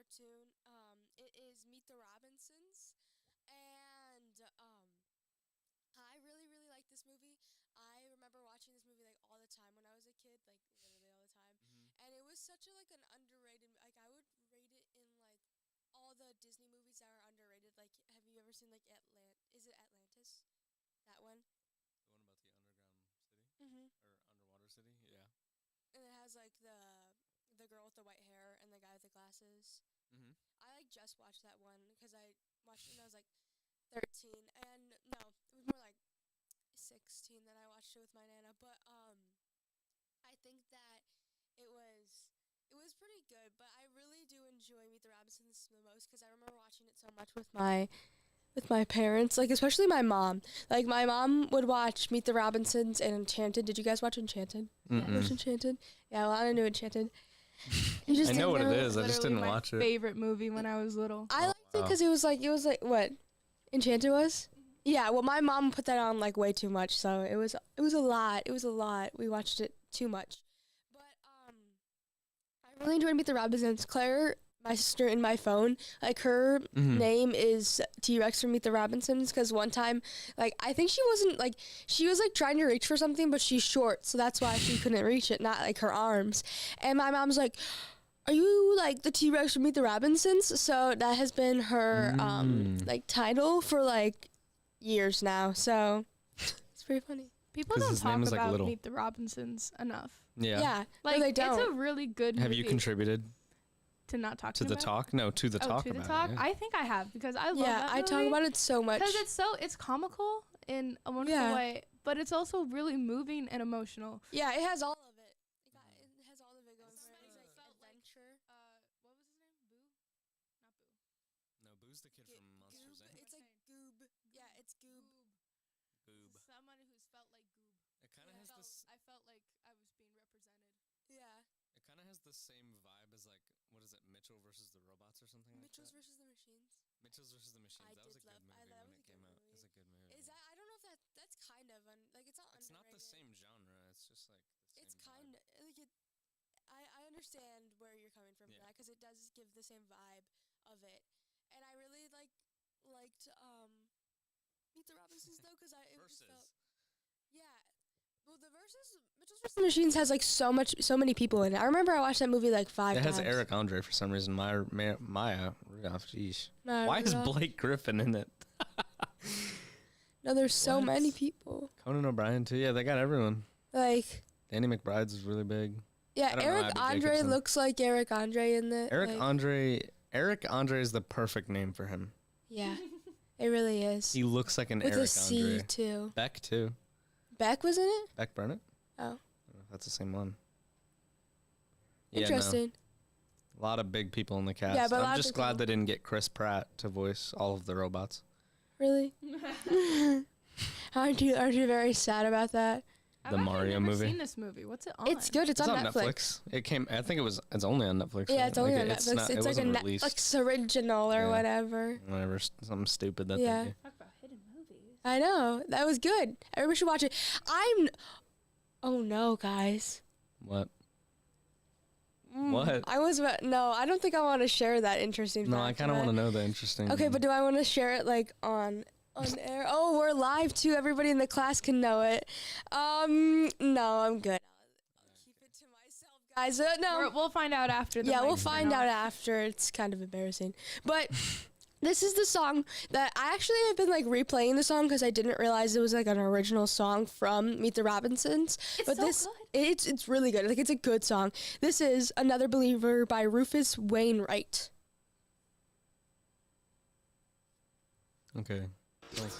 cartoon. It is Meet the Robinsons, and I really, really like this movie. I remember watching this movie like all the time when I was a kid, like literally all the time. Hmm. And it was such a like an underrated. Like I would rate it in like all the Disney movies that are underrated. Like, have you ever seen like Is it Atlantis? That one. The one about the underground city Mhm. or underwater city? Yeah. And it has like the girl with the white hair and the guy with the glasses. Hmm. I like just watched that one because I watched it when I was like 13, and no, it was more like 16 that I watched it with my nana. But I think that it was it was pretty good. But I really do enjoy Meet the Robinsons the most because I remember watching it so much with my parents, like especially my mom. Like my mom would watch Meet the Robinsons and Enchanted. Did you guys watch Enchanted? Mm-mm. Watch Enchanted? Yeah, well, I knew Enchanted. You just I know didn't what it know is. I just Literally didn't my watch it. favorite movie when I was little. I Oh, liked it wow. because it was like what Enchanted was. Yeah, well, my mom put that on like way too much, so it was a lot. It was a lot. We watched it too much, but I really enjoyed Meet the Robinsons. Claire, my sister in my phone, like her Mhm. name is T Rex from Meet the Robinsons. Because one time, like I think she was like trying to reach for something, but she's short, so that's why she couldn't reach it. Not like her arms. And my mom's like, "Are you like the T Rex from Meet the Robinsons?" So that has been her like title for like years now. So it's pretty funny. People 'Cause don't his name talk was, like, about little. Meet the Robinsons enough. Yeah. Yeah, Like, no, they it's a don't. really good Have movie you contributed to not talk to the about. talk? No, to the Oh, talk to the about talk? it. Yeah. I think I have because I love Yeah, that I movie. talk about it so much. Because it's comical in a wonderful Yeah. way, but it's also really moving and emotional. Yeah, it has all of it. It has all of it going for it. It's like adventure. What was his name? Boo? Not Boo. No, Boo's the kid from Monsters Goob. Inc. It's like Goob. Yeah, it's Goob. Goob. Someone who's felt like Goob. It kind of has this. I felt like I was being represented. Yeah. It kind of has the same vibe as like what is it, Mitchell versus the Robots or something Mitchell's like that. versus the Machines. Mitchell's versus the Machines. I That was a did good love. movie That when was it a good came out. movie. It's a good movie. Is that? I don't know if that's kind of like it's not. It's not the underrated. same genre. It's just like the same. It's kind of like it. I understand where you're coming from for Yeah. that because it does give the same vibe of it, and I really liked Meet the Robinsons though because it just felt Versus. yeah. Well, the versus Mitchell's vs. the Machines has like so many people in it. I remember I watched that movie like 5 It times. has Eric Andre for some reason. Maya Rudolph. Jeez. Maya Why is Rudolph. Blake Griffin in it? No, there's so What? many people. Conan O'Brien too. Yeah, they got everyone. Like Danny McBride's is really big. yeah, I don't know Eric Abby Andre Jacobson. looks like Eric Andre in the Eric like, Andre. Eric Andre is the perfect name for him. Yeah, it really is. He looks like an With Eric a C Andre. too. Beck too. Beck was in it. Beck Burnett. Oh, I don't know if that's the same one. Yeah, interesting. no. A lot of big people in the cast. Yeah, but a lot I'm of just big glad people. they didn't get Chris Pratt to voice all of the robots. Really? Aren't you very sad about that? The Mario never movie. seen this movie. What's it on? It's good. It's on Netflix. It came. I think it's only on Netflix. Yeah, right? it's only Like, on Netflix. not- It's it like a wasn't released. Netflix original or Yeah. whatever. Whatever, something stupid that Yeah. they do. Talk about hidden movies. I know. That was good. Everybody should watch it. Oh no, guys. What? What? No, I don't think I want to share that interesting No, I fact, kind of but- want to know the interesting. Okay, but do I want to share it like on air? Oh, we're live too. Everybody in the class can know it. No, I'm good. I'll keep it to myself, guys. No. We'll find out after. Yeah, we'll mics find turn out off. after. It's kind of embarrassing. But this is the song that I actually have been like replaying the song because I didn't realize it was like an original song from Meet the Robinsons. It's But so this good. it's really good. Like it's a good song. This is Another Believer by Rufus Wainwright. Okay. Thanks.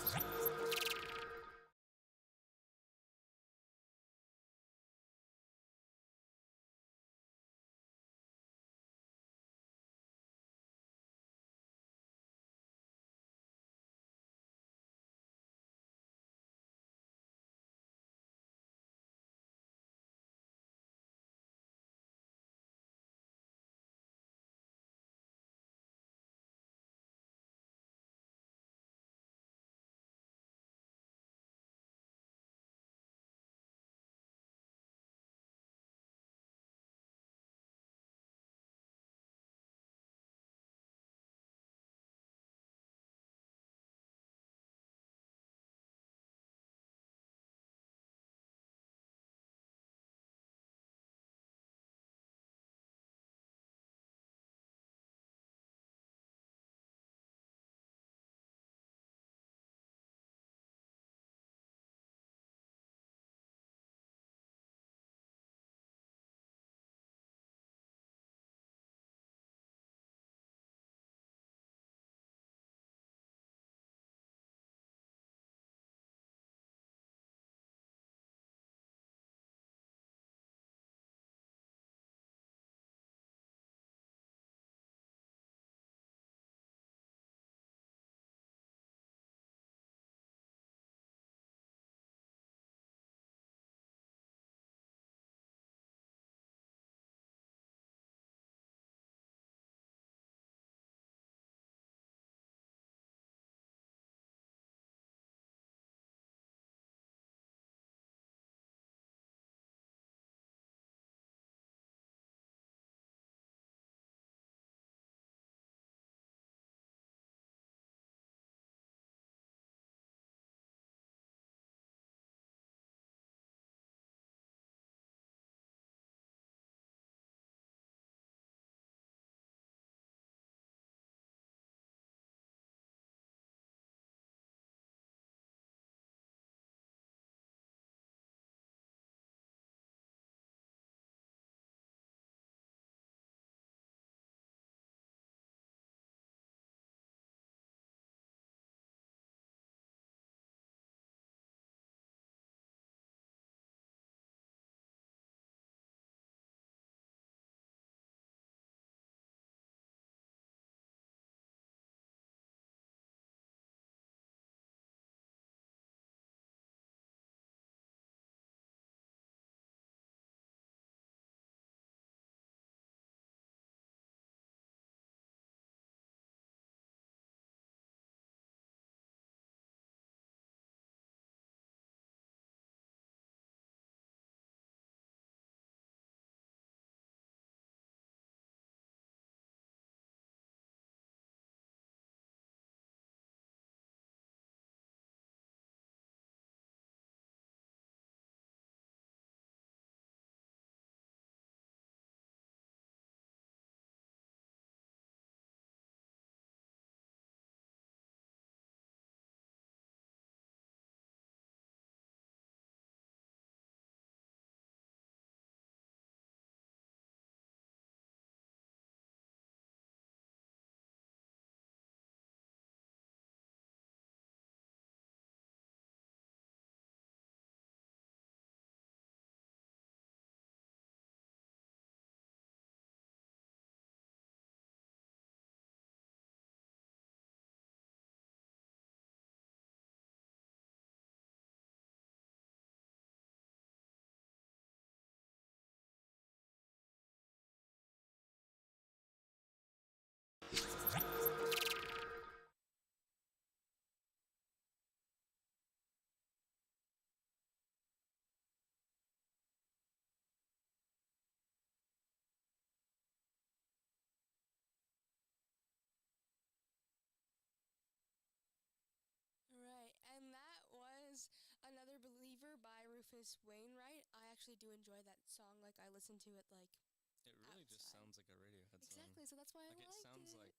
is Another Believer by Rufus Wainwright. I actually do enjoy that song. Like, I listen to it, like, It really just outside. sounds like a Radiohead song. Exactly, so that's why I Like, it liked sounds it. like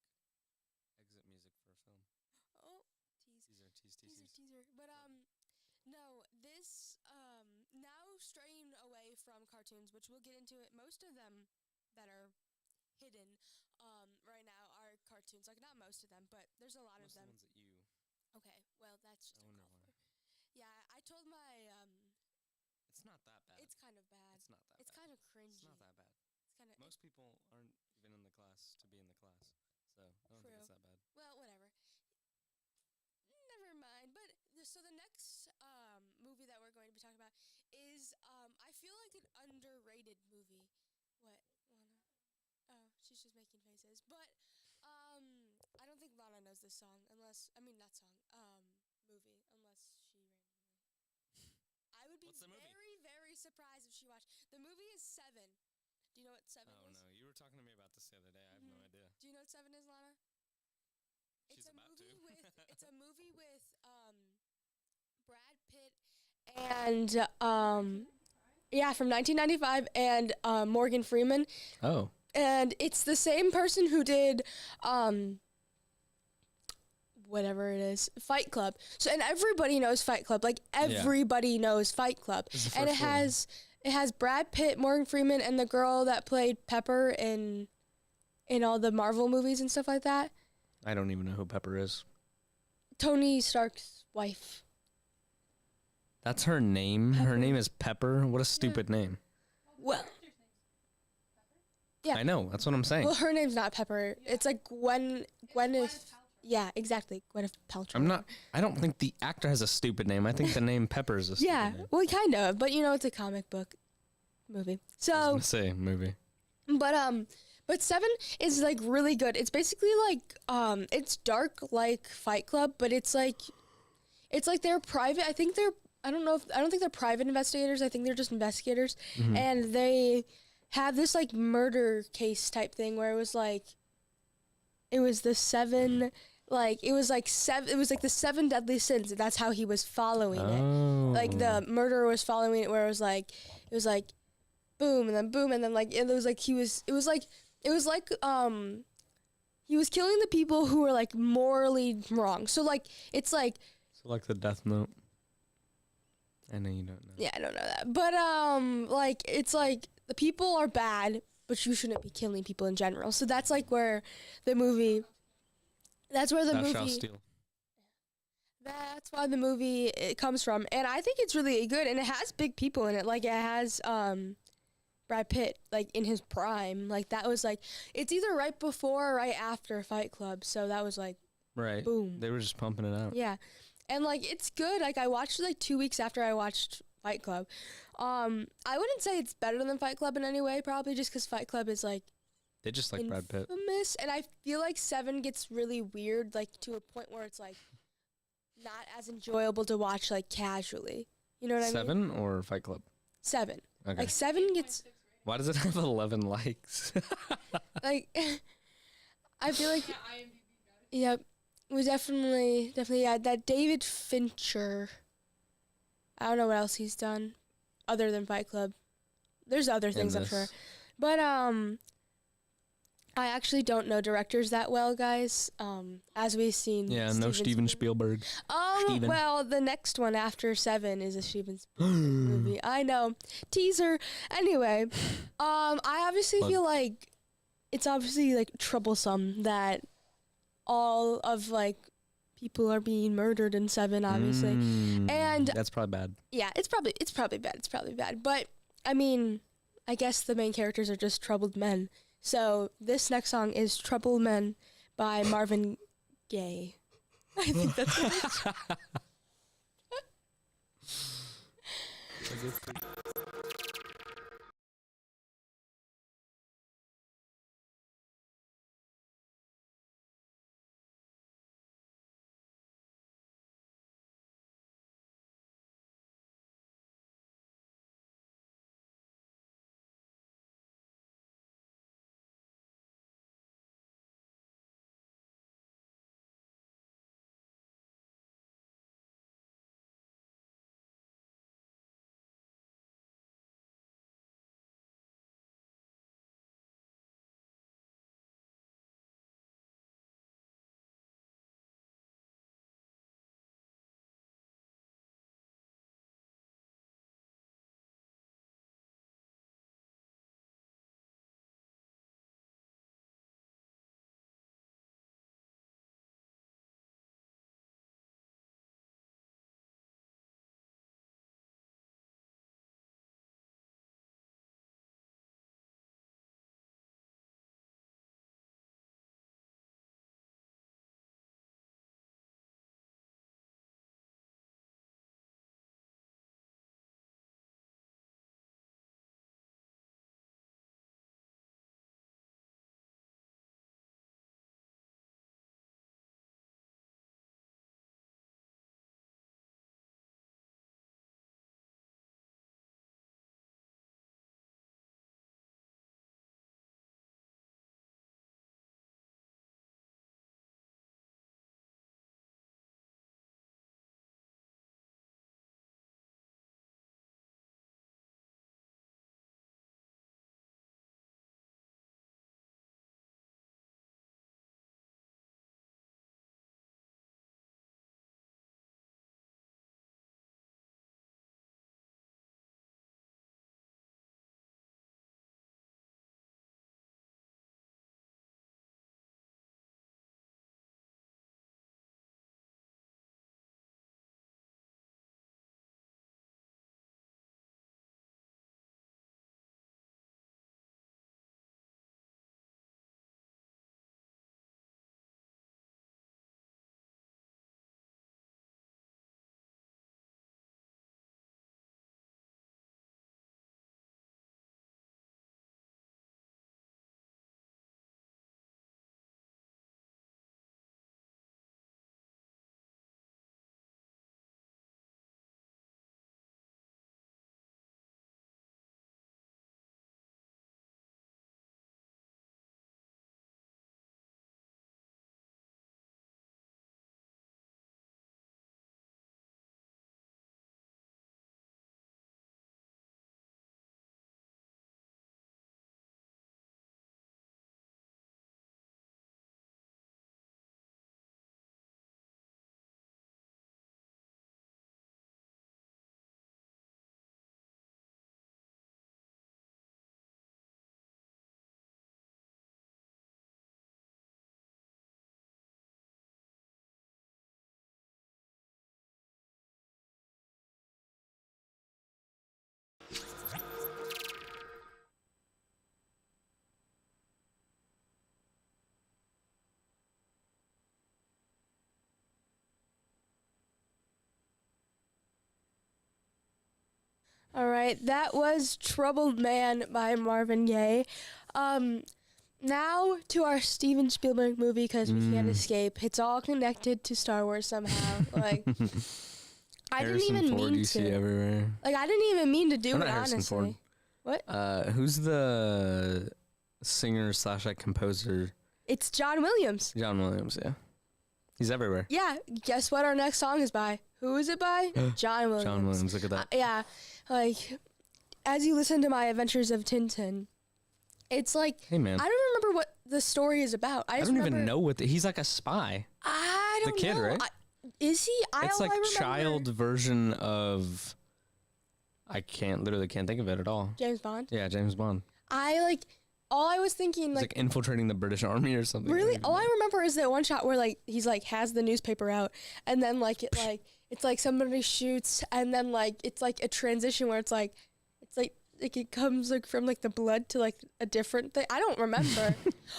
exit music for a film. Oh, tease. Teaser. Teaser. But, no, this, now straying away from cartoons, which we'll get into it, most of them that are hidden, right now are cartoons. Like, not most of them, but there's a lot Most of them. the ones that you. Okay, well, that's just I a wonder call why. for. Yeah, I told my, It's not that bad. it's kind of bad. It's not that It's bad. kind of cringy. It's not that bad. It's kind of Most people aren't even in the class to be in the class, so I don't think it's that bad. Well, whatever. Never mind. But so the next movie that we're going to be talking about is I feel like an underrated movie. What, Lana? Oh, she's just making faces. But I don't think Lana knows this song unless not song movie unless she randomly. I would be What's the movie? very very surprised if she watched. The movie is Seven. Do you know what Seven is? Oh no, you were talking to me about this the other day. I have no idea. Do you know what Seven is, Lana? She's about to. It's a movie with Brad Pitt and yeah, from 1995 and Morgan Freeman. Oh. And it's the same person who did whatever it is, Fight Club. So and everybody knows Fight Club. Like everybody knows Fight Club. And it has Brad Pitt, Morgan Freeman, and the girl that played Pepper in all the Marvel movies and stuff like that. I don't even know who Pepper is. Tony Stark's wife. That's her name? Pepper. Her name is Pepper? What a stupid name. Well, yeah. I know, that's what I'm saying. Well, her name's not Pepper. It's like Gwyneth. Yeah, exactly. Gwyneth Paltrow. I don't think the actor has a stupid name. I think the name Pepper is a stupid name. Yeah, well, kind of. But, it's a comic book movie. So, I was going to say movie. But Seven is, like, really good. It's basically, like, it's dark like Fight Club, but it's like they're private. I don't think they're private investigators. I think they're just investigators. Mm-hmm. And they have this, like, murder case type thing where it was the seven, like, it was like the 7 deadly sins. That's how he was following it. Like, the murderer was following it where it was like boom, and then, like, he was killing the people who were, like, morally wrong. So, like, it's like... So, like the Death Note. I know you don't know. Yeah, I don't know that. But, like, it's like the people are bad, but you shouldn't be killing people in general. So that's, like, where the movie... That's where the Thou movie... shalt steal. That's why the movie it comes from. And I think it's really good. And it has big people in it. Like, it has... Brad Pitt, like, in his prime. Like, that was, like, it's either right before or right after Fight Club. So that was, like, right. Boom. They were just pumping it out. Yeah. And, like, it's good. Like, I watched it, like, 2 weeks after I watched Fight Club. I wouldn't say it's better than Fight Club in any way, probably just because Fight Club is, like, They just like Brad Pitt. infamous. And I feel like 7 gets really weird, like, to a point where it's, like, not as enjoyable to watch, like, casually. You know what I mean? 7 or Fight Club? 7. Okay. Like, 7 gets... Why does it have 11 likes? Like, I feel like... Yep. We definitely, yeah, that David Fincher. I don't know what else he's done other than Fight Club. There's other things, I'm sure. But, I actually don't know directors that well, guys. As we've seen. Yeah, no Steven Spielberg. Steven. Well, the next one after 7 is a Steven Spielberg movie. I know. Teaser. Anyway, I obviously feel like it's obviously, like, troublesome that all of, like, people are being murdered in 7, obviously. And that's probably bad. Yeah, it's probably bad. It's probably bad. But I mean, I guess the main characters are just troubled men. So this next song is "Troubled Men" by Marvin Gaye. I think that's what All right, that was Troubled Man by Marvin Gaye. Now to our Steven Spielberg movie because we can't escape. It's all connected to Star Wars somehow. Like I didn't Harrison even Ford mean you to. see everywhere. Like I didn't even mean to do Or it. not Harrison Honestly, Ford. Who's the singer / like composer? it's John Williams. John Williams. Yeah, he's everywhere. Yeah, guess what? Our next song is by. Who is it by? John Williams. John Williams. Look at that. Yeah, like as you listen to My Adventures of Tintin, it's like Hey man, I don't remember what the story is about. I just don't remember, even know what he's like a spy. I don't The kid, know. right? Is he? It's like I remember child version of. I literally can't think of it at all. James Bond. Yeah, James Bond. All I was thinking It's like infiltrating the British Army or something. really all I remember is that one shot where like he's like has the newspaper out and then it's like somebody shoots and then like it's like a transition where it's like it comes like from like the blood to like a different thing. I don't remember.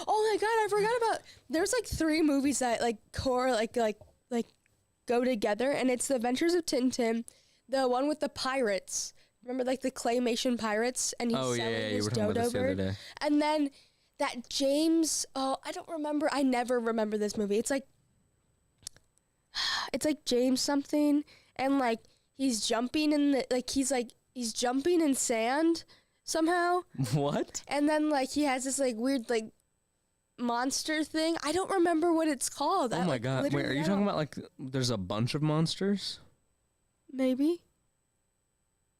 Oh my god, I forgot about there's like 3 movies that like core like go together and it's The Adventures of Tintin, the one with the pirates. Remember like the claymation pirates and he's selling you his were talking about dodo this the other bird. day. And then that James, I don't remember. I never remember this movie. It's like James something, and like he's jumping in he's jumping in sand somehow, What? and then like he has this like weird like monster thing. I don't remember what it's called. Oh my god! Wait, are you talking about like there's a bunch of monsters? Maybe.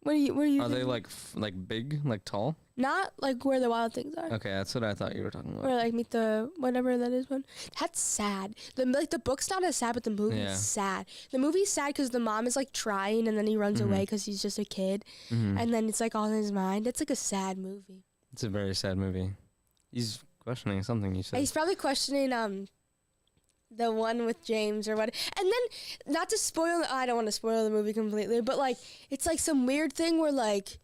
What are you? Are they thinking? like big, like tall? Not like Where the Wild Things Are? Okay, that's what I thought you were talking Or about. like Meet the whatever that is one. That's sad. The book's not as sad, but the movie's Yeah. sad. The movie's sad because the mom is like trying, and then he runs away because he's just a kid, and then it's like all in his mind. It's like a sad movie. It's a very sad movie. He's questioning something you said. He's probably questioning the one with James or what. And then not to spoil. I don't want to spoil the movie completely, but like it's like some weird thing where like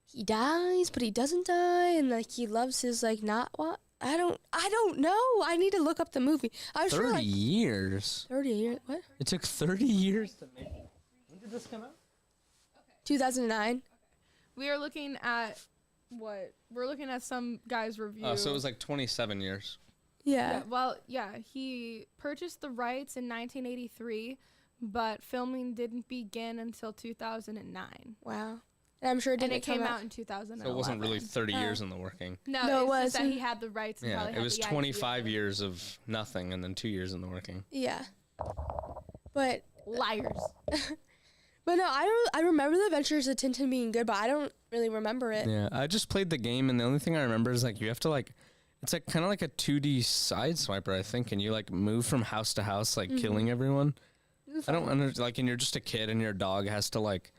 he dies, but he doesn't die, and like he loves his like not what. I don't know. I need to look up the movie. I was 30 sure like years. 30 years. What? It took 30 years to make it. When did this come out? 2009. We are looking at what? We're looking at some guy's review. Oh, so it was like 27 years. Yeah. He purchased the rights in 1983, but filming didn't begin until 2009. Wow. And I'm sure it And didn't it came come out in 2011. So it wasn't really 30 years in the working. No, No, it it's just that wasn't. he had the rights. And Yeah, probably it had was the IP 25 of it. years of nothing and then 2 years in the working. Yeah. But Liars. no, I remember the Adventures of Tintin being good, but I don't really remember it. Yeah, I just played the game and the only thing I remember is like you have to like it's like kind of like a 2D side swiper I think and you like move from house to house like killing everyone. I don't like and you're just a kid and your dog has to like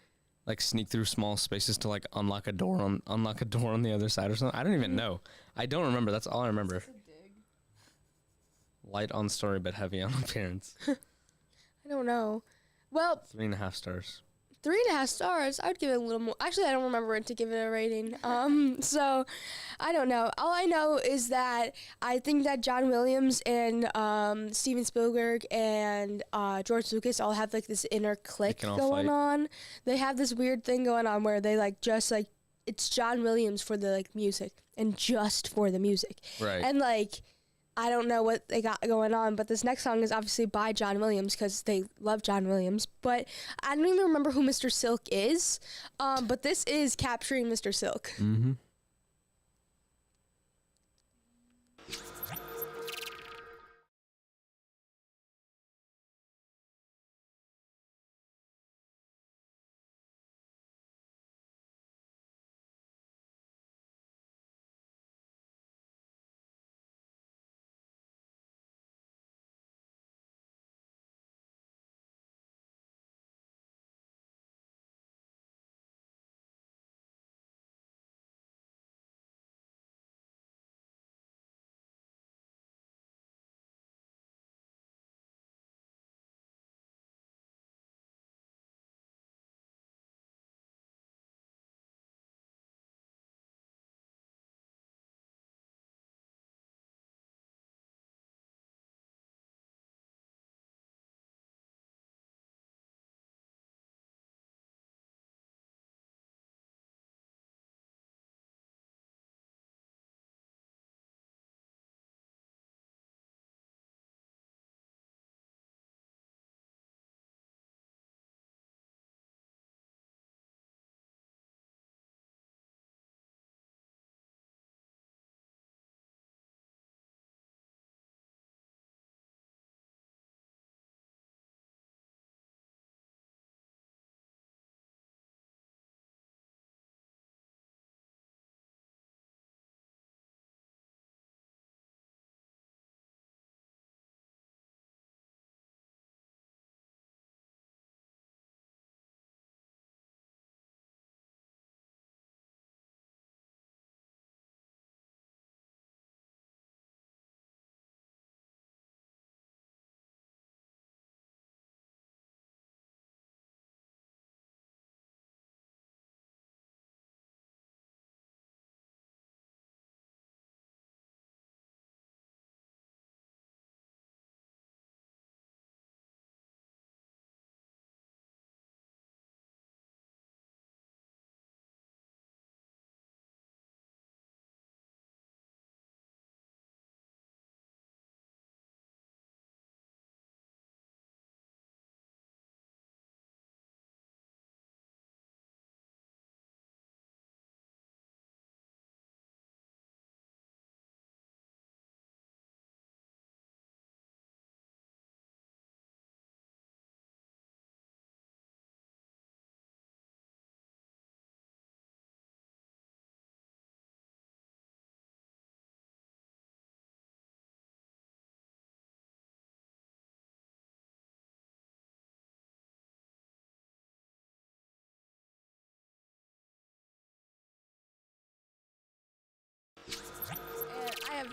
sneak through small spaces to like unlock a door on the other side or something. I don't even know. I don't remember. That's all I remember. Light on story but heavy on appearance. I don't know. Well, 3.5 stars. 3.5 stars. I would give it a little more. Actually, I don't remember it to give it a rating. So I don't know. All I know is that I think that John Williams and Steven Spielberg and George Lucas all have like this inner clique can all going fight. on. They have this weird thing going on where they like just like it's John Williams for the like music and just for the music. Right. And like I don't know what they got going on, but this next song is obviously by John Williams because they love John Williams. But I don't even remember who Mr. Silk is. But this is capturing Mr. Silk. Mm-hmm.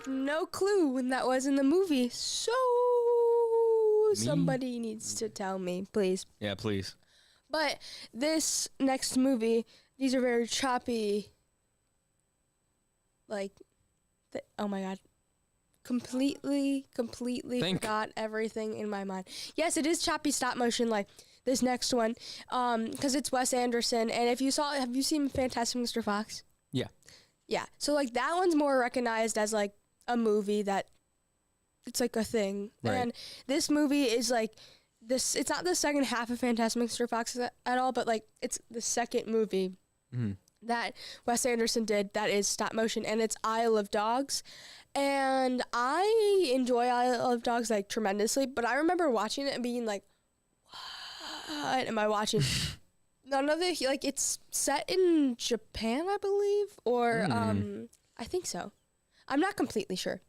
have no clue when that was in the movie. So somebody needs to tell me, please. Yeah, please. But this next movie, these are very choppy. Like, oh my god. Completely forgot everything in my mind. Yes, it is choppy stop motion, like this next one, because it's Wes Anderson. And have you seen Fantastic Mr. Fox? Yeah. Yeah. So like that one's more recognized as like a movie that it's like a thing. Right. And this movie is like this. It's not the second half of Fantastic Mr. Fox at all, but like it's the second movie that Wes Anderson did that is stop motion, and it's Isle of Dogs. And I enjoy Isle of Dogs like tremendously, but I remember watching it and being like, what am I watching? None of it, like, it's set in Japan, I believe, or I think so. I'm not completely sure.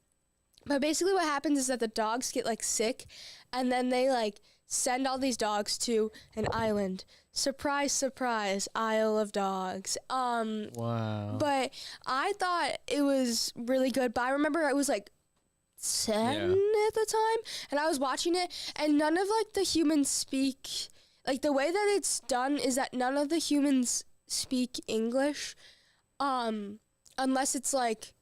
But basically what happens is that the dogs get like sick, and then they like send all these dogs to an island. Surprise, surprise, Isle of Dogs. Wow. But I thought it was really good. But I remember I was like 10 at the time, and I was watching it, and none of like the humans speak. Like the way that it's done is that none of the humans speak English, unless it's like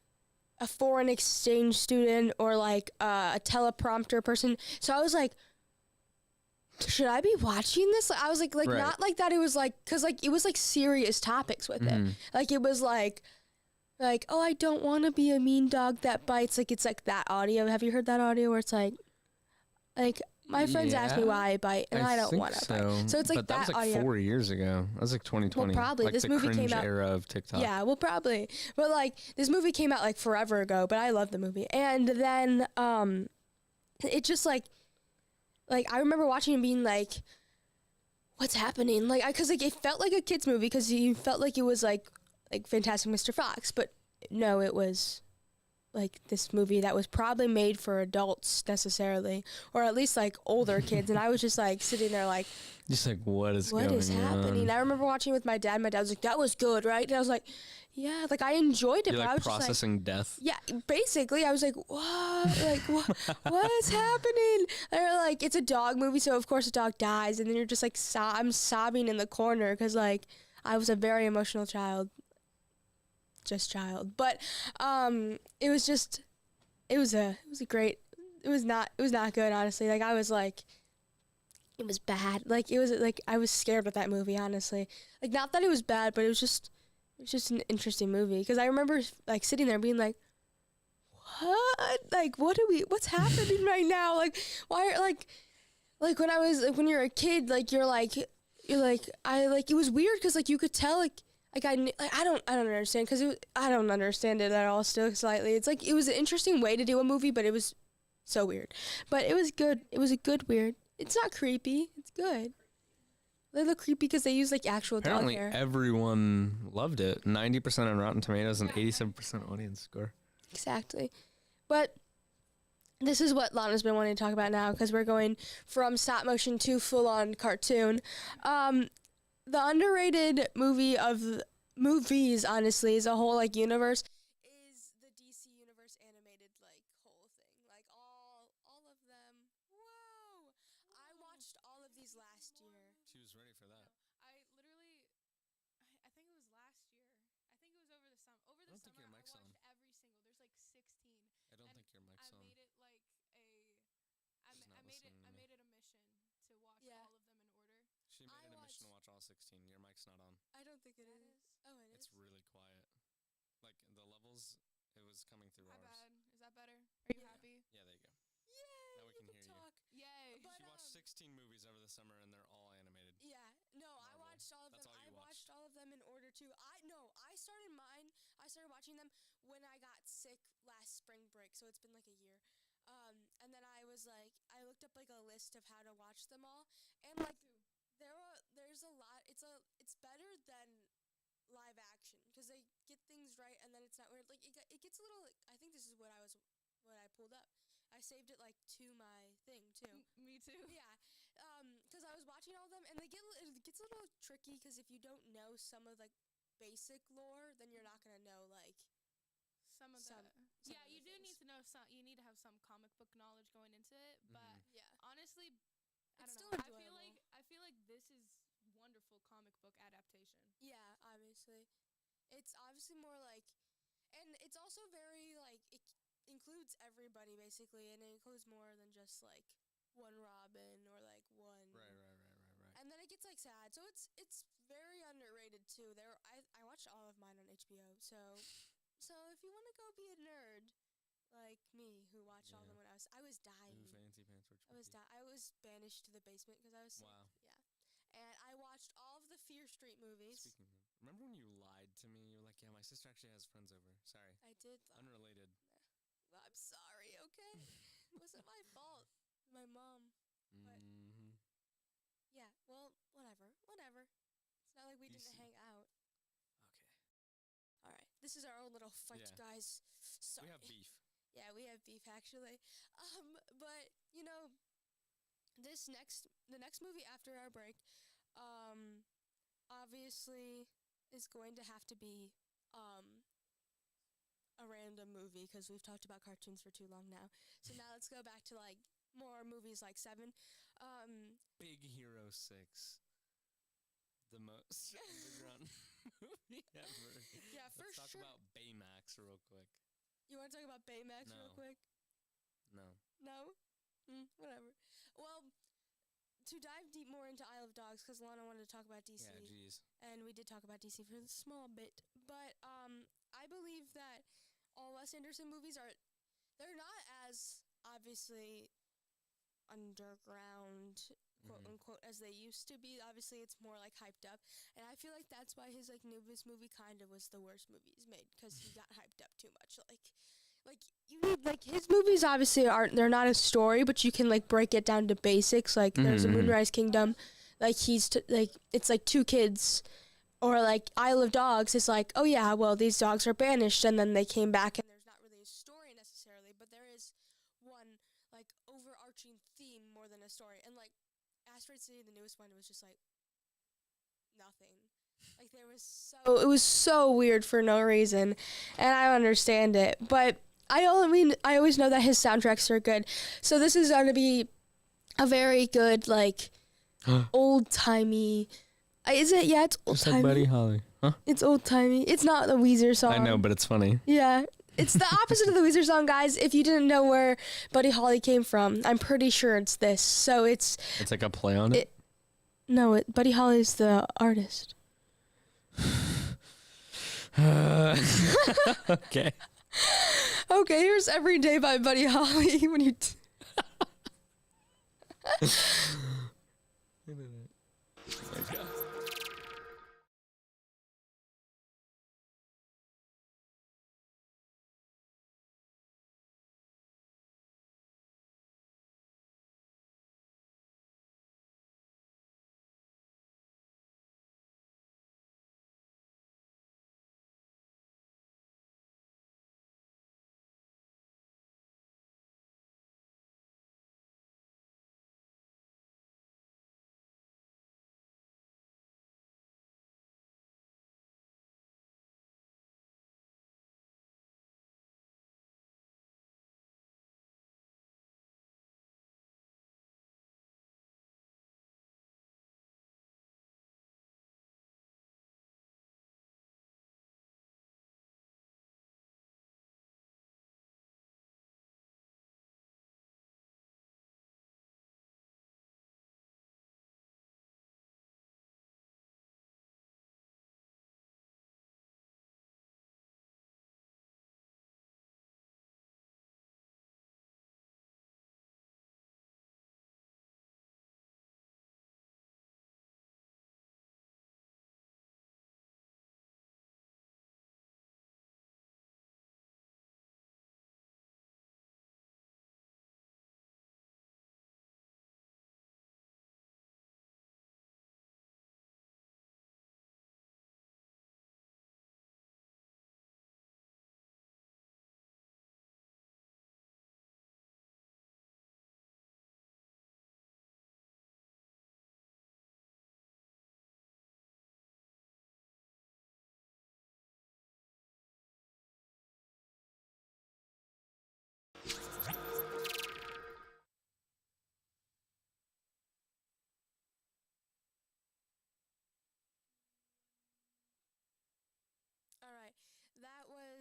a foreign exchange student or like a teleprompter person. So I was like, should I be watching this? Like, I was like right. Not like that. It was like, cause like it was like serious topics with it. Like it was like, oh, I don't want to be a mean dog that bites. Like it's like that audio. Have you heard that audio where it's like my friends ask me why I bite, and I don't want to bite. So it's like but that was like audio. 4 years ago. That was like 2020. Well, probably like this the movie cringe came out era of TikTok. Yeah, well, probably. But like this movie came out like forever ago. But I love the movie, and then it just like I remember watching and being like, what's happening? Like, because like it felt like a kids movie because you felt like it was like Fantastic Mr. Fox, but no, it was like this movie that was probably made for adults necessarily, or at least like older kids. And I was just like sitting there like, just like what is happening? I remember watching with my dad. My dad was like, that was good, right? And I was like, yeah, like I enjoyed it. You're but like I was processing just like, death. Yeah, basically, I was like, what? Like what is happening? They're like, it's a dog movie, so of course a dog dies, and then you're just like, I'm sobbing in the corner because like I was a very emotional child. But it was not good, honestly. Like I was like, it was bad. Like it was like I was scared with that movie, honestly. Like not that it was bad, but it was just an interesting movie because I remember like sitting there being like, what? Like what's happening right now? Like why are like when you're a kid, like you're like it was weird because like you could tell like I don't understand because I don't understand it at all still slightly. It's like it was an interesting way to do a movie, but it was so weird. But it was good. It was a good weird. It's not creepy. It's good. They look creepy because they use like actual Apparently dog hair. Everyone loved it. 90% on Rotten Tomatoes and 87% audience score. Exactly. But this is what Lana's been wanting to talk about now because we're going from stop motion to full-on cartoon. The underrated movie of movies, honestly, as a whole like universe, is the DC universe animated like whole thing. Like all of them. Whoa! I watched all of these last year. She was ready for that. I think it was last year. I think it was over the summer. Over the summer, I watched every single. There's like 16. I don't think your mic's on. I made it like I made it a mission to watch all of them in order. She made it a mission to watch all 16. Your mic's not on. I don't think it is. Oh, it is. It's really quiet. Like the levels, it was coming through My ours. bad. Is that better? Are you happy? Yeah, there you go. Yay! Now we can hear talk. you. Yay! But, She watched 16 movies over the summer and they're all animated. Yeah. No, I watched all of That's them. all you I watched all of them in order to. I started mine. I started watching them when I got sick last spring break, so it's been like a year. And then I was like, I looked up like a list of how to watch them all, and like there's a lot. It's better than live action because they get things right, and then it's not weird. Like it gets a little. I think this is what I pulled up. I saved it like to my thing too. Me too. Yeah, because I was watching all of them, and it gets a little tricky because if you don't know some of like basic lore, then you're not gonna know like some of some Yeah, of the you do things. need to know some. You need to have some comic book knowledge going into it. But Yeah. honestly, I It's don't know. still I feel like this is wonderful comic book adaptation. Yeah, obviously. It's obviously more like, and it's also very like it includes everybody basically, and it includes more than just like one Robin or like one. Right. And then it gets like sad, so it's very underrated too. I watched all of mine on HBO, so if you want to go be a nerd like me who watched all of them when I was dying. Ooh, fancy pants. I was banished to the basement because I was sick. Wow. Yeah. And I watched all of the Fear Street movies. Speaking of, remember when you lied to me? You were like, "Yeah, my sister actually has friends over." Sorry. I did. Unrelated. Well, I'm sorry. Okay, it wasn't my fault. My mom. But Mm-hmm. yeah. Well, whatever. It's not like we didn't DC. hang out. Okay. All right. This is our own little fight, Yeah. guys. Sorry. We have beef. Yeah, we have beef actually. But the next movie after our break, obviously is going to have to be a random movie because we've talked about cartoons for too long now. So now let's go back to like more movies like Seven. Big Hero 6. The most underground movie ever. Yeah, for Let's talk sure. about Baymax real quick. You want to talk about Baymax real No. quick? No. No? Whatever. Well, to dive deep more into Isle of Dogs, because Lana wanted to talk about DC. Yeah, jeez. And we did talk about DC for a small bit. But I believe that all Wes Anderson movies they're not as obviously underground, quote unquote, as they used to be. Obviously, it's more like hyped up. And I feel like that's why his like newest movie kind of was the worst movie he's made, because he got hyped up too much. Like you need like his movies obviously they're not a story, but you can like break it down to basics. Like there's a Moonrise Kingdom, like like it's like two kids, or like Isle of Dogs is like, oh yeah, well these dogs are banished and then they came back, and there's not really a story necessarily, but there is one like overarching theme more than a story. And like Asteroid City, the newest one, was just like nothing. Like it was so weird for no reason, and I understand it, but I always know that his soundtracks are good. So this is going to be a very good, like, old-timey. Is it? Yeah, it's Just like old-timey. Buddy Holly. Huh? It's old-timey. It's not the Weezer song. I know, but it's funny. Yeah. It's the opposite of the Weezer song, guys. If you didn't know where Buddy Holly came from, I'm pretty sure it's this. So it's like a play on it? No, Buddy Holly's the artist. Okay. Okay, here's Every Day by Buddy Holly. When you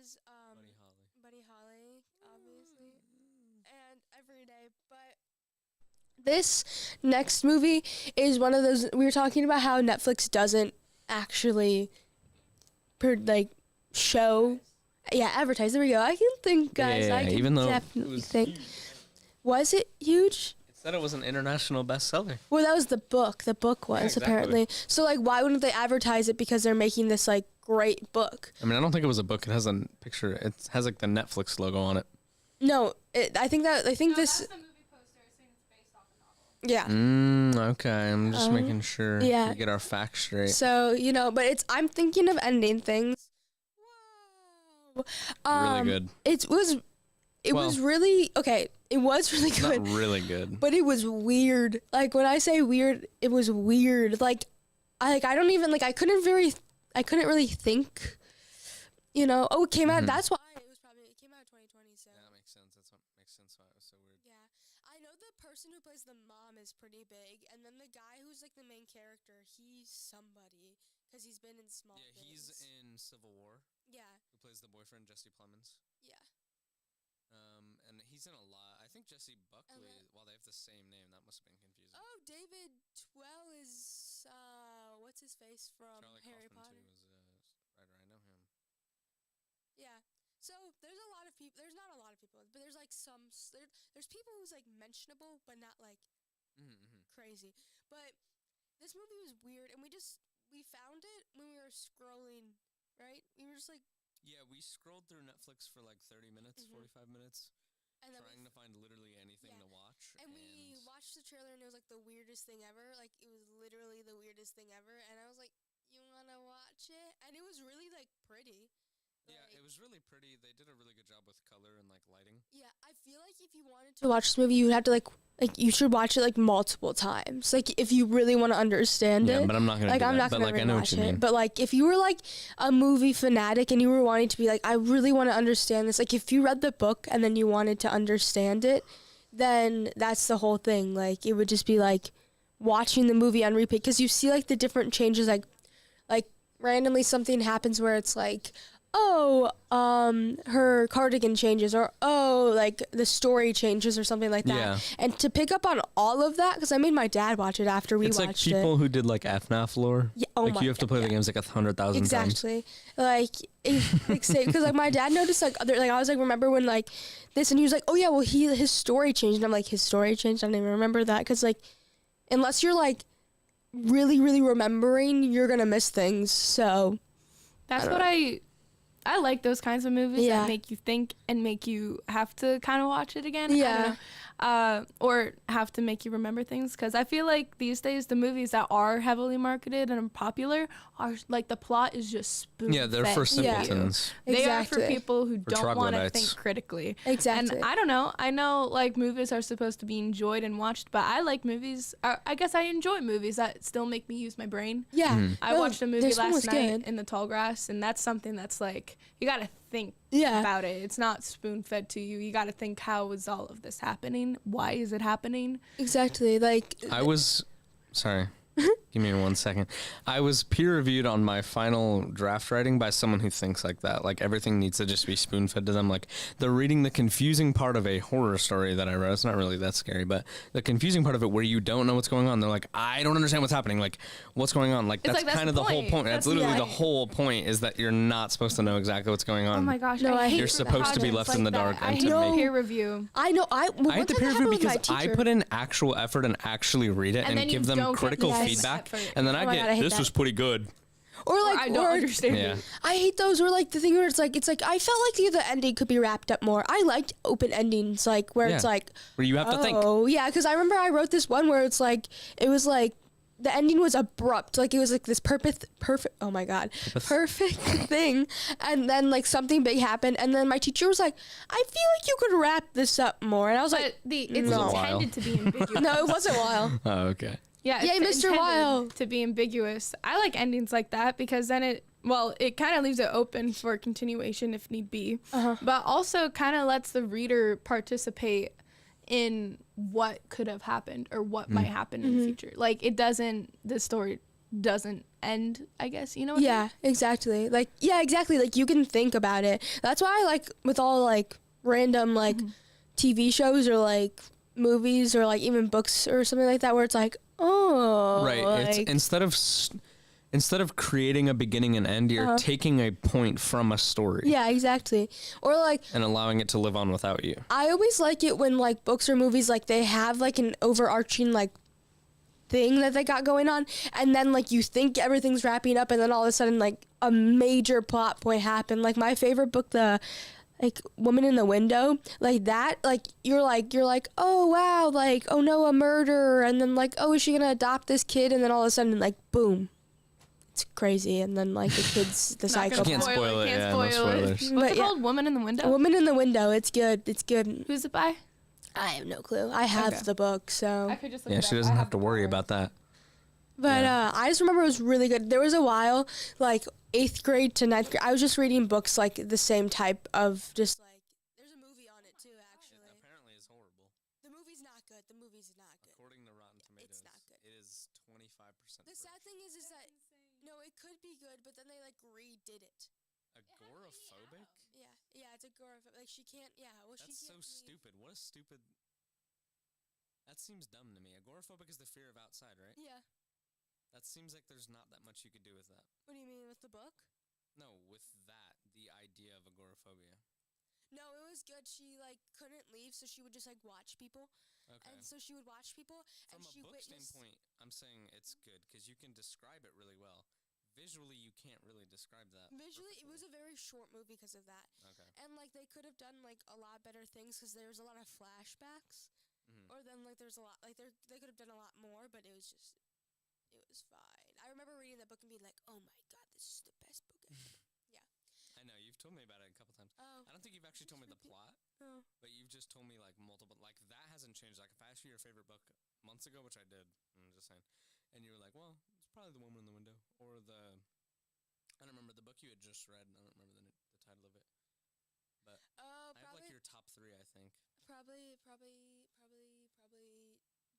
was Buddy Holly, obviously, and Every Day. But this next movie is one of those, we were talking about how Netflix doesn't actually show, advertise. There we go. I can think, guys. I can even though definitely think. Was it huge? It said it was an international bestseller. Well, that was the book. The book was, exactly. apparently. So, like, why wouldn't they advertise it? Because they're making this, like, great book. I mean, I don't think it was a book. It has a picture. It has, like, the Netflix logo on it. No, I think this... That's the movie poster saying it's based off a Yeah. novel. Okay. I'm just making sure we get our facts straight. So, but I'm thinking of ending things. Wow. Really good. It was really... Okay, it was really good. Not really good. But it was weird. Like, when I say weird, it was weird. Like, I don't even... Like, I couldn't really think... Oh, it came out... That's why it came out in 2020, so... Yeah, that makes sense. That's what makes sense why it was so weird. Yeah. I know the person who plays the mom is pretty big, and then the guy who's, like, the main character, he's somebody, because he's been in small things. He's in Civil War. Yeah. Who plays the boyfriend, Jesse Plemons. Yeah. And he's in a lot. I think Jesse Buckley, while they have the same name, that must have been confusing. Oh, David Twell is, what's his face from Charlie Harry Kaufman, Potter? too, was a writer. I know him. Yeah. So there's a lot of people. There's not a lot of people, but there's like there's people who's like mentionable, but not like crazy. But this movie was weird, and we found it when we were scrolling, right? We were just like. Yeah, we scrolled through Netflix for like 30 minutes, 45 minutes, and trying to find literally anything to watch. And we watched the trailer, and it was like the weirdest thing ever. Like, it was literally the weirdest thing ever. And I was like, you want to watch it? And it was really, like, pretty. Yeah, it was really pretty. They did a really good job with color and, like, lighting. Yeah, I feel like if you wanted to watch this movie, you would have to, like, you should watch it, like, multiple times. Like, if you really want to understand it. Yeah, but I'm not going to do that. I'm not but, going like, to I know watch what you mean. it. But, like, if you were, like, a movie fanatic and you were wanting to be, like, I really want to understand this. Like, if you read the book and then you wanted to understand it, then that's the whole thing. Like, it would just be, like, watching the movie on repeat. Because you see, like, the different changes, like, randomly something happens where it's, like, her cardigan changes, or like the story changes or something like that. Yeah. And to pick up on all of that, because I made my dad watch it after we watched it. It's like people who did like FNAF lore. Yeah, you have to play the games like 100,000 times. Exactly. Because like my dad noticed I was like, remember when like this, and he was like, oh yeah, well his story changed, and I'm like, his story changed? I didn't even remember that, because like unless you're like really really remembering, you're gonna miss things. So that's what I like those kinds of movies that make you think and make you have to kind of watch it again. Yeah. I don't know. Or have to make you remember things. Because I feel like these days the movies that are heavily marketed and popular are like the plot is just spoon-fed. Yeah, they're for simpletons. They are for people who don't want to troglodytes. think critically. Exactly. And I don't know. I know like movies are supposed to be enjoyed and watched, but I like movies. I guess I enjoy movies that still make me use my brain. Yeah. I watched a movie last night good. in the tall grass, and that's something that's like you got to think about it. It's not spoon-fed to you. You got to think, how is all of this happening? Why is it happening? Exactly. Like Sorry. Give me 1 second. I was peer reviewed on my final draft writing by someone who thinks like that. Like everything needs to just be spoon fed to them. Like they're reading the confusing part of a horror story that I wrote. It's not really that scary, but the confusing part of it where you don't know what's going on. They're like, I don't understand what's happening. Like what's going on? Like that's kind of the whole point. That's literally the whole point, is that you're not supposed to know exactly what's going on. Oh my gosh. No, you're supposed to be left in the dark. I hate peer review. I know. I hate the peer review because I put in actual effort and actually read it and give them critical feedback. And then I get, this was pretty good. Or like, I don't understand. Yeah. I hate those where like the thing where it's like I felt like the ending could be wrapped up more. I liked open endings, like where it's like where you have to think. Oh yeah, because I remember I wrote this one where it's like it was like the ending was abrupt, like it was like this perfect oh my god, perfect thing, and then like something big happened, and then my teacher was like, I feel like you could wrap this up more, and I was like, it's intended to be ambiguous. No, it wasn't wild. Oh, okay. Yeah, yay, Mr. Wild. To be ambiguous. I like endings like that because then it kind of leaves it open for continuation if need be, but also kind of lets the reader participate in what could have happened or what might happen in the future. Like it doesn't, the story doesn't end, I guess. You know what I Yeah, mean? exactly. Like, yeah, exactly. Like, you can think about it. That's why I like with all like random like TV shows or like movies or like even books or something like that, where it's like, oh, Right. It's like, instead of creating a beginning and end, you're taking a point from a story. yeah, exactly. Or like, and allowing it to live on without you. I always like it when like books or movies, like they have like an overarching like thing that they got going on, and then like you think everything's wrapping up, and then all of a sudden like a major plot point happened. Like my favorite book, the like Woman in the Window, like that, like you're like, oh wow, like, oh no, a murder, and then like, oh, is she gonna adopt this kid, and then all of a sudden like boom, it's crazy, and then like the kid's the Not gonna psychopath. Can't spoil it, Can't yeah, no spoil it. spoilers. What's But it yeah. called? Woman in the Window? Woman in the Window, it's good. Who's it by? I have no clue. I have Okay. the book, so. I could just look Yeah, it she up. doesn't I have to the worry power. about that. But Yeah. I just remember it was really good. There was a while, like 8th grade to 9th grade, I was just reading books like the same type of just like. There's a movie on it too, actually. Apparently it's horrible. The movie's not good. The movie's not good. According to Rotten Tomatoes, It's not good. it is 25%. The sad thing is that no, it could be good, but then they like redid it. Agoraphobic? Yeah, it's agoraphobic. Like she can't. Yeah, well, she That's so can't. stupid. What a stupid. That seems dumb to me. Agoraphobic is the fear of outside, right? Yeah. That seems like there's not that much you could do with that. What do you mean with the book? No, with that, the idea of agoraphobia. No, it was good. She like couldn't leave, so she would just like watch people, Okay. and so she would watch people, From and a she book witnessed. standpoint, I'm saying it's good because you can describe it really well. Visually, you can't really describe that. Visually, it perfectly. was a very short movie because of that. Okay. And like they could have done like a lot better things because there was a lot of flashbacks, or then like there's a lot like they could have done a lot more, but it was fine. I remember reading that book and being like, oh my god, this is the best book ever. I know you've told me about it a couple times. Oh, I don't think you've actually told me the plot, oh. but you've just told me like multiple. Like that hasn't changed. Like if I asked you your favorite book months ago, which I did, I'm just saying, and you were like, well, it's probably The Woman in the Window or the. I don't remember the book you had just read. And I don't remember the title of it. But I have like your top 3, I think. Probably the.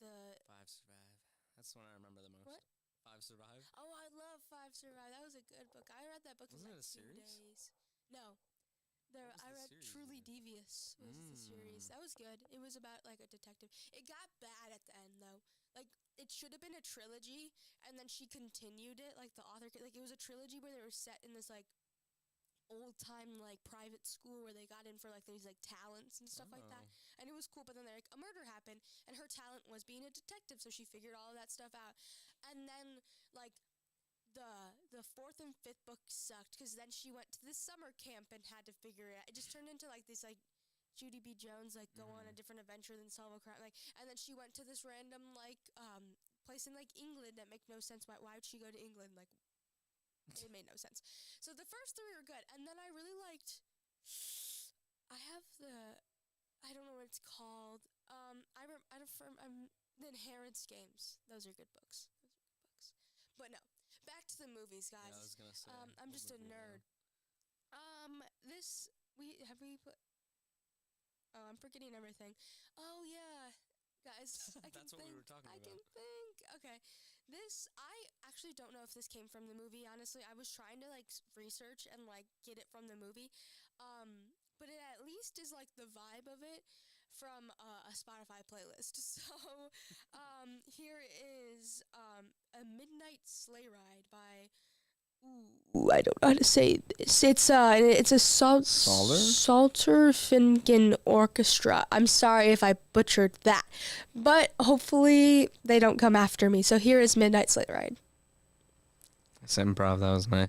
5 Survive. That's the one I remember the most. What? 5 Survive. Oh, I love 5 Survive. That was a good book. I read that book in Wasn't like it a 2 series? days. No. was I the read series Truly name? Devious was the series. That was good. It was about like a detective. It got bad at the end though. Like it should have been a trilogy, and then she continued it. Like the author, like it was a trilogy where they were set in this like old time like private school where they got in for like these like talents and stuff like that, and it was cool. But then they're like a murder happened, and her talent was being a detective, so she figured all of that stuff out. And then like the 4th and 5th book sucked because then she went to this summer camp and had to figure it out. It just turned into like this like Judy B. Jones like go on a different adventure than solve a crime, like, and then she went to this random like place in like England that make no sense. Why would she go to England? Like it made no sense. So the first 3 were good, and then I really liked. I don't know what it's called. The Inheritance Games. Those are good books. But no, back to the movies, guys. Yeah, I was gonna say. I'm just a nerd. We put. Oh, I'm forgetting everything. Oh yeah, guys. I can That's what we were talking I about. can think. Okay, I actually don't know if this came from the movie. Honestly, I was trying to like research and like get it from the movie, but it at least is like the vibe of it from a Spotify playlist. So, here is a Midnight Sleigh Ride by. Ooh, I don't know how to say this. It's a Salter Finken Orchestra. I'm sorry if I butchered that, but hopefully they don't come after me. So here is Midnight Sleigh Ride. It's improv. That was nice.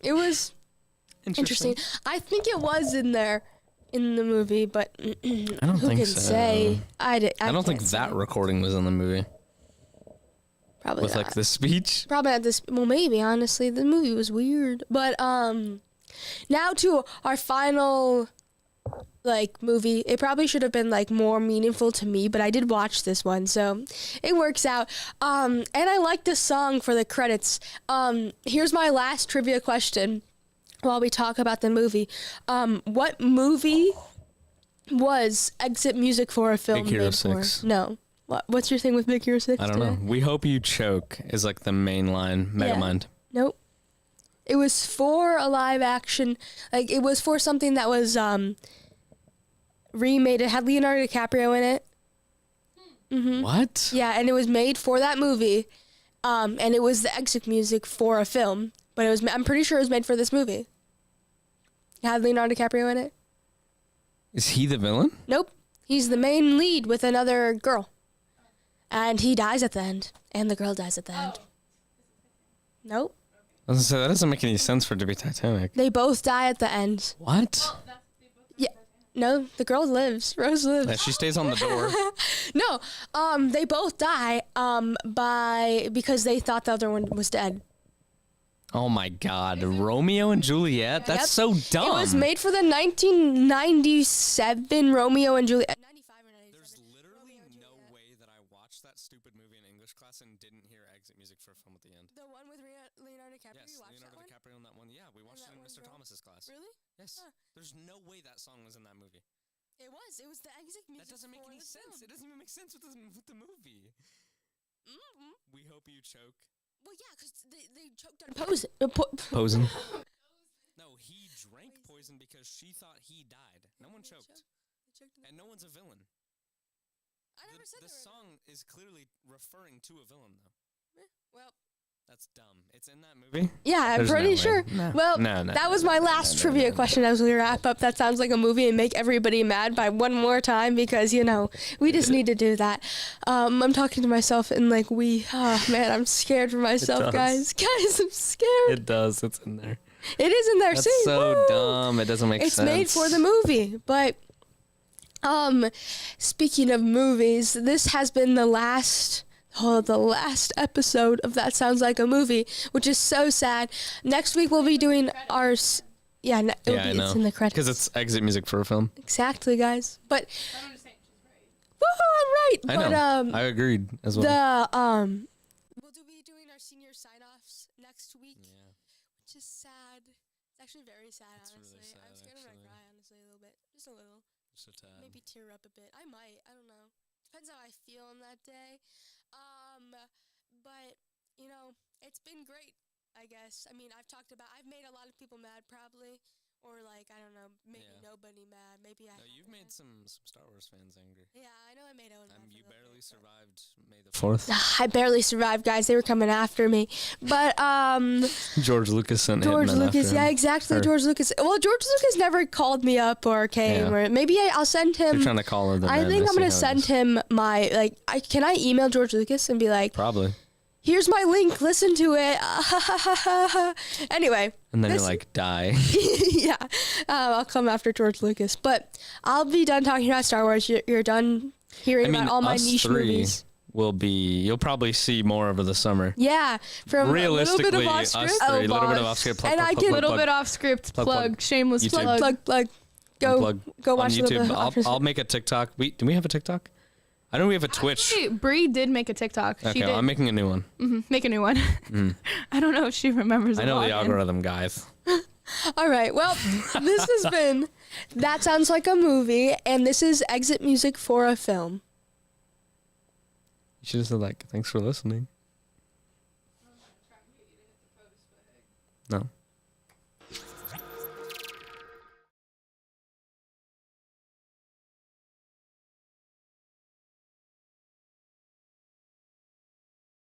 It was interesting. I think it was in there in the movie, but I who don't think can so. say? I don't think can't that say. recording was in the movie. Probably With not. like the speech. Probably not this. Well, maybe honestly, the movie was weird. But now to our final like movie. It probably should have been like more meaningful to me, but I did watch this one, so it works out. And I like the song for the credits. Here's my last trivia question while we talk about the movie. What movie was exit music for a film Big Hero made for? 6. No. What's your thing with Big Hero 6? I don't know. We hope you choke is like the main line. Megamind. Nope. It was for a live action, like it was for something that was remade. It had Leonardo DiCaprio in it. Mm-hmm. What? Yeah, and it was made for that movie, and it was the exit music for a film. But it was, I'm pretty sure it was made for this movie. It had Leonardo DiCaprio in it. Is he the villain? Nope. He's the main lead with another girl. And he dies at the end. And the girl dies at the end. Nope. I was gonna say, that doesn't make any sense for it to be Titanic. They both die at the end. What? Yeah. No, the girl lives. Rose lives. Yeah, she stays on the door. No. They both die because they thought the other one was dead. Oh my God, Romeo and Juliet? That's so dumb. It was made for the 1997 Romeo and Juliet. 95 or 97. There's literally no way that I watched that stupid movie in English class and didn't hear exit music for a film at the end. The one with Leonardo DiCaprio? Yes, You watched Leonardo that one? DiCaprio in that one. Yeah, we watched it in Mr. Thomas's class. Really? Yes. Huh. There's no way that song was in that movie. It was. It was the exit music. That doesn't make any sense. It doesn't even make sense with the movie. Mm-hmm. We hope you choke. Well, yeah, because they choked on Posing. No, he drank poison because she thought he died. No one choked. And no one's a villain. I never said the song is clearly referring to a villain, though. Well, that's dumb. It's in that movie? yeah, I'm There's pretty no way. sure. No. Well, No, that was my last trivia question as we wrap up. That sounds like a movie and make everybody mad by one more time because, you know, we just need to do that. I'm talking to myself and like man, I'm scared for myself, guys. Guys, I'm scared. It does. It's in there. It is in there. That's See? so Woo! dumb. It doesn't make sense. It's made for the movie, but speaking of movies, this has been the last episode of That Sounds Like a Movie, which is so sad. Next week we'll be doing our it's in the credits because it's exit music for a film. Exactly, guys. But woohoo, I'm right. I know. I agreed as well. We'll be doing our senior sign-offs next week, which is sad. It's actually very sad, honestly. Really sad, I'm scared I'm gonna cry, honestly, a little bit, just a little. Just a tad. Maybe tear up a bit. I might. I don't know. Depends how I feel on that day. But you know, it's been great. I guess. I mean, I've made a lot of people mad, probably, or like I don't know, maybe nobody mad. Maybe I. No, you've made some Star Wars fans angry. Yeah, I know I made Owen mad. You barely survived May the 4th. I barely survived, guys. They were coming after me. But George Lucas sent George Hitman Lucas, after him. yeah, exactly. George Lucas. Well, George Lucas never called me up or came, or maybe I'll send him. They're trying to call her the I think I'm gonna send him my can I email George Lucas and be like, probably. Here's my link. Listen to it. Anyway. And then you're like, die. Yeah. I'll come after George Lucas. But I'll be done talking about Star Wars. You're done hearing about all my niche movies. You'll probably see more over the summer. Yeah. From realistically, a little bit of off script. a little bit of off script. And I can a little bit off script. Plug. Shameless plug. Go watch on YouTube. I'll make a TikTok. Do we have a TikTok? I know we have a Twitch. Actually, Bree did make a TikTok. Okay, she did. I'm making a new one. Make a new one. I don't know if she remembers. I know the algorithm, guys. All right. Well, this has been That Sounds Like a Movie, and this is exit music for a film. You should have said thanks for listening. No.